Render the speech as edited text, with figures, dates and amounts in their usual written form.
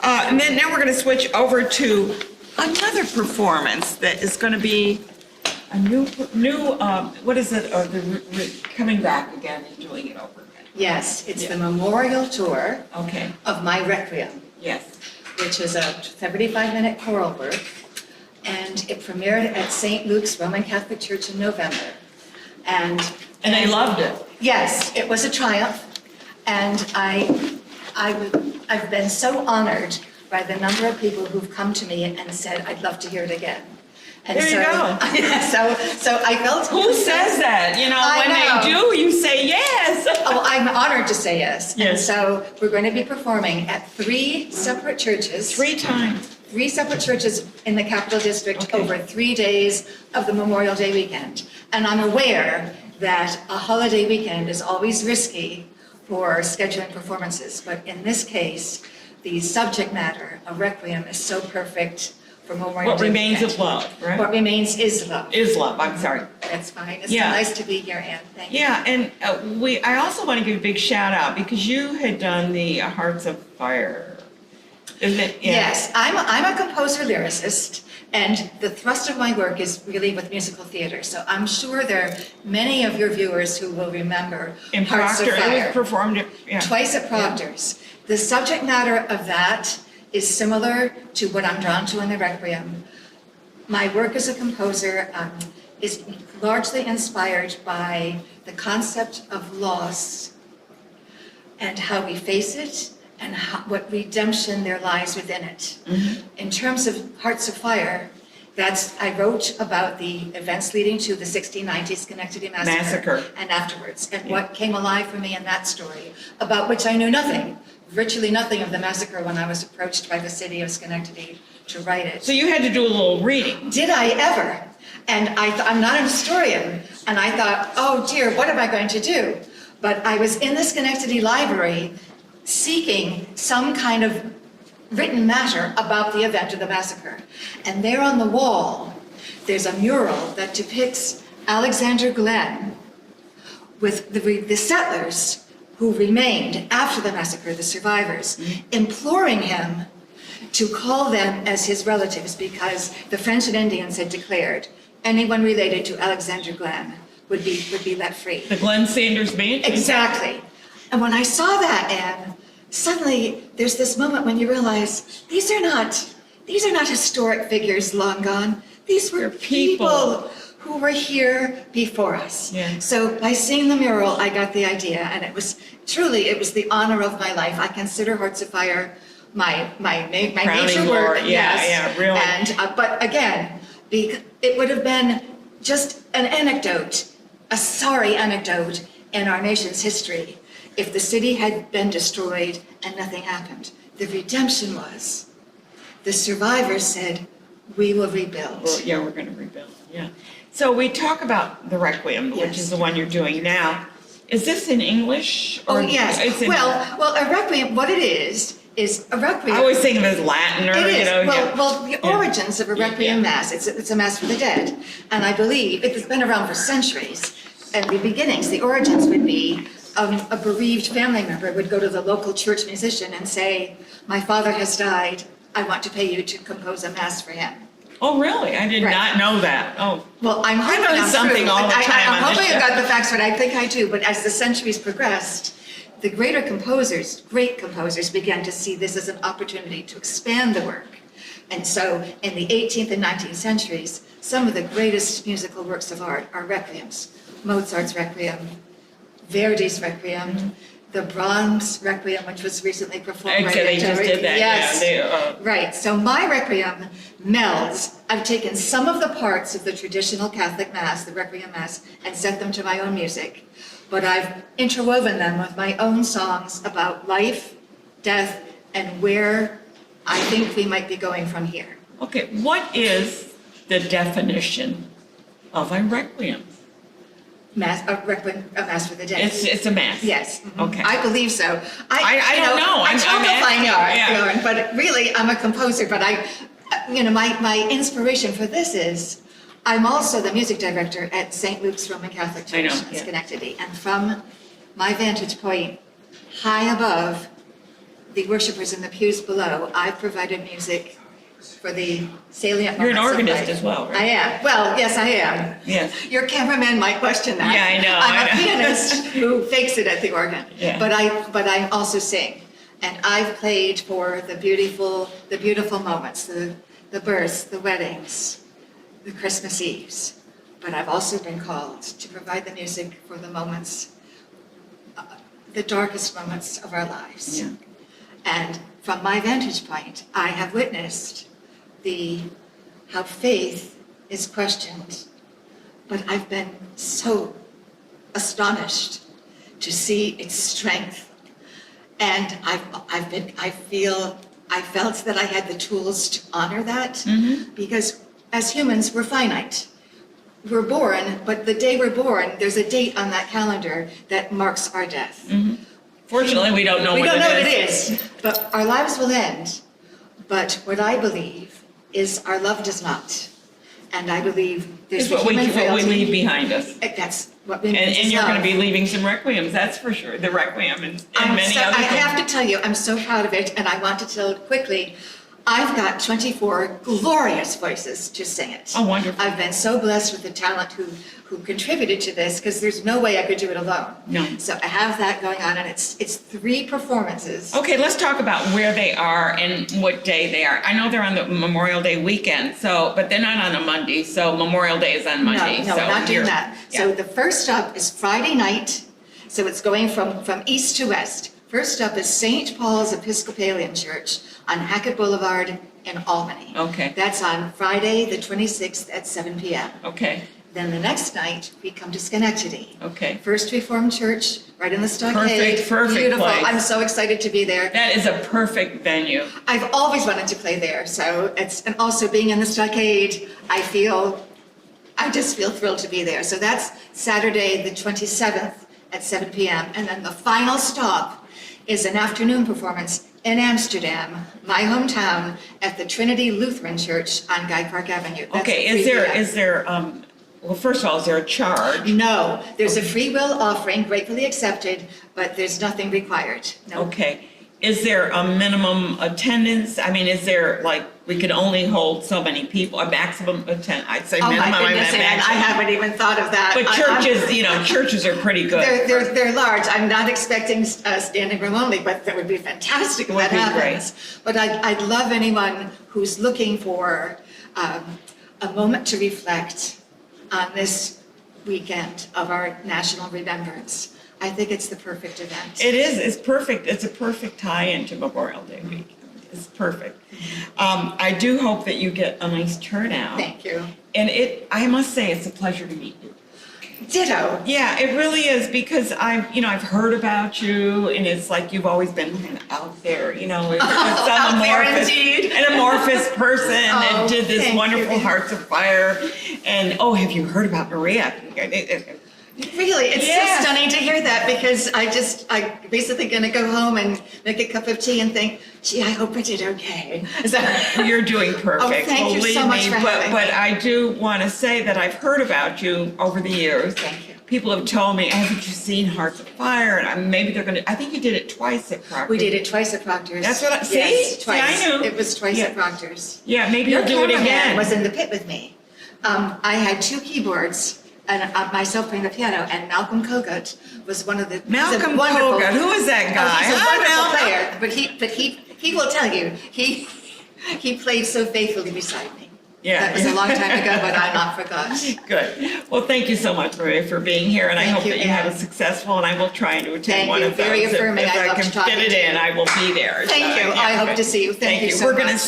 And then now we're going to switch over to another performance that is going to be a new, what is it, coming back again and doing it over again. Yes, it's the memorial tour Okay, of my Requiem, yes. which is a 75-minute choral work, and it premiered at St. Luke's Roman Catholic Church in November. And I loved it. yes, it was a triumph, and I've been so honored by the number of people who've come to me and said, I'd love to hear it again. And There you go. So I felt... Who says that? You know, I when know. they do, you say yes. Oh, I'm honored to say yes. And Yes. so we're going to be performing at 3 separate churches. 3 times. 3 separate churches in the Capital District Okay. over 3 days of the Memorial Day weekend. And I'm aware that a holiday weekend is always risky for scheduling performances, but in this case, the subject matter of Requiem is so perfect for Memorial What Day remains weekend. of love, right? What remains is love. Is love, I'm sorry. That's fine. It's Yeah. so nice to be here, Anne. Thank you. Yeah, and I also want to give a big shout out because you had done the Hearts of Fire, isn't it? Yeah. Yes, I'm a composer lyricist, and the thrust of my work is really with musical theater. So I'm sure there are many of your viewers who will remember In Hearts of Proctor, it Fire. was performed, yeah. Twice at Proctor's. The subject matter of that is similar to what I'm drawn to in the Requiem. My work as a composer is largely inspired by the concept of loss and how we face it and what redemption there lies within it. Mm-hmm. In terms of Hearts of Fire, I wrote about the events leading to the 1690 Schenectady Massacre. And afterwards, and what came alive for me in that story, about which I knew nothing, virtually nothing of the massacre when I was approached by the city of Schenectady to write it. So you had to do a little reading. Did I ever? And I'm not a historian, and I thought, oh dear, what am I going to do? But I was in the Schenectady Library seeking some kind of written matter about the event of the massacre. And there on the wall, there's a mural that depicts Alexander Glen with the settlers who remained after the massacre, the survivors, imploring him to call them as his relatives because the French and Indians had declared anyone related to Alexander Glen would be let free. The Glenn Sanders Band? Exactly. And when I saw that, Anne, suddenly there's this moment when you realize these are not historic figures long gone. These were They're people. people who were here before us. Yeah. So by seeing the mural, I got the idea, and it was the honor of my life. I consider Hearts of Fire my Crowning major glory. work. Yeah, yes. yeah, really. And but again, it would have been just an anecdote, a sorry anecdote in our nation's history if the city had been destroyed and nothing happened. The redemption was, the survivors said, we will rebuild. Well, yeah, we're going to rebuild, yeah. So we talk about the Requiem, which Yes. is the one you're doing now. Is this in English? Oh, or yes. it's in- Well, a Requiem, what it is a Requiem. I always think of it as Latin or, It is. yeah. Well, the Yeah. origins of a Requiem Mass, it's a Mass for the dead. And I believe it's been around for centuries. And the beginnings, the origins would be a bereaved family member would go to the local church musician and say, my father has died, I want to pay you to compose a Mass for him. Oh, really? I did Right. not know that. Oh, Well, I'm hoping learn I'm something true. all the time I'm on this hoping I've show. got the facts right. I think I do. But as the centuries progressed, the great composers, began to see this as an opportunity to expand the work. And so in the 18th and 19th centuries, some of the greatest musical works of art are requiems. Mozart's Requiem, Verdi's Requiem, the Brahms Requiem, which was recently performed actually, they just did that. Yes. Yeah, Right, so my Requiem melds, I've taken some of the parts of the traditional Catholic Mass, the Requiem Mass, and set them to my own music. But I've interwoven them with my own songs about life, death, and where I think we might be going from here. Okay, what is the definition of a Requiem? Requiem, a Mass for the Dead. It's a Mass? Yes. Mhm. Okay. I believe so. I don't know. I I'm don't know if I asking, know, yeah. Lauren, but really, I'm a composer, but my inspiration for this is, I'm also the music director at St. Luke's Roman Catholic I know, Church in yeah. Schenectady. And from my vantage point, high above the worshipers in the pews below, I've provided music for the salient You're an moments of organist life. as well, right? I am. Well, yes, I am. Yes. Your cameraman might question that. Yeah, I know, I'm I a know. pianist who fakes it at the organ. Yeah. But I also sing. And I've played for the beautiful moments, the births, the weddings, the Christmas Eves. But I've also been called to provide the music for the moments, the darkest moments of our lives. Yeah. And from my vantage point, I have witnessed how faith is questioned. But I've been so astonished to see its strength. And I felt that I had the tools to honor that, because as humans, we're finite. We're born, but the day we're born, there's a date on that calendar that marks our death. Fortunately, we don't know We what don't know what it it is. is, but our lives will end. But what I believe is our love does not. And I believe there's It's what we human frailty. leave behind us. That's what we And you're going to be leaving some requiems, that's for sure. The requiem and many other I things. have to tell you, I'm so proud of it, and I want to tell it quickly. I've got 24 glorious voices to sing it. Oh, wonderful. I've been so blessed with the talent who contributed to this, because there's no way I could do it alone. No. So I have that going on, and it's 3 performances. Okay, let's talk about where they are and what day they are. I know they're on the Memorial Day weekend, but they're not on a Monday, so Memorial Day is on Monday. No, so not doing you're- that. yeah. So the first up is Friday night, so it's going from east to west. First up is St. Paul's Episcopalian Church on Hackett Boulevard in Albany. Okay. That's on Friday, the 26th at 7 p.m. Okay, Then the next night, we come to Schenectady. okay. First Reformed Church, right in the stockade. Perfect Beautiful. place. I'm so excited to be there. That is a perfect venue. I've always wanted to play there, and also being in the stockade, I just feel thrilled to be there. So that's Saturday, the 27th at 7 p.m. And then the final stop is an afternoon performance in Amsterdam, my hometown, at the Trinity Lutheran Church on Guy Park Avenue. That's Okay, at 3 p.m. is there, well, first of all, is there a charge? No, there's a free will offering, gratefully accepted, but there's nothing required. No. Okay. Is there a minimum attendance? I mean, is there, like, we can only hold so many people, a maximum I'd say Oh minimum. my goodness, meant Ann, I maximum. haven't even thought of that. But churches are pretty good. They're large. I'm not expecting standing room only, but that would be fantastic if Would that be happens. But I'd love anyone who's looking for a moment to reflect on this weekend of our national remembrance. I think it's the perfect event. It is, it's perfect. It's a perfect tie-in to Memorial Day week. It's perfect. I do hope that you get a nice turnout. Thank you. And I must say, it's a pleasure to meet you. Ditto. Yeah, it really is, because I've heard about you, and it's like you've always been kind of out there, Out there indeed. an amorphous person that did this thank wonderful you. Hearts of Fire. And have you heard about Maria? Really, it's Yeah. so stunning to hear that, because I'm basically going to go home and make a cup of tea and think, gee, I hope I did okay. So, You're doing perfect. thank you so believe much me. for having But me. I do want to say that I've heard about you over the years. Thank you. People have told me, haven't you seen Hearts of Fire? And maybe they're going to, I think you did it twice at Proctor. We did it twice at Proctor's. That's what see? Yes, See, twice. I knew. It was twice Yeah. at Proctor's. Yeah, maybe Your you'll do it cameraman again. was in the pit with me. I had 2 keyboards, and myself playing the piano, and Malcolm Kogut was one of the. Malcolm Kogut, who is that guy? He's a Hi, wonderful Malcolm. player, but he will tell you, he played so faithfully beside me. Yeah. That was a long time ago, but I not forgot. Good. Well, thank you so much, Maria, for being here, and I Thank hope you, that you have a Ann. successful, and I will try to attend Thank one you. of those. Very affirming. If I I love can talking fit it to in, you. I will be there. Thank So, you. yeah, I hope good. to see you. Thank you so We're gonna much.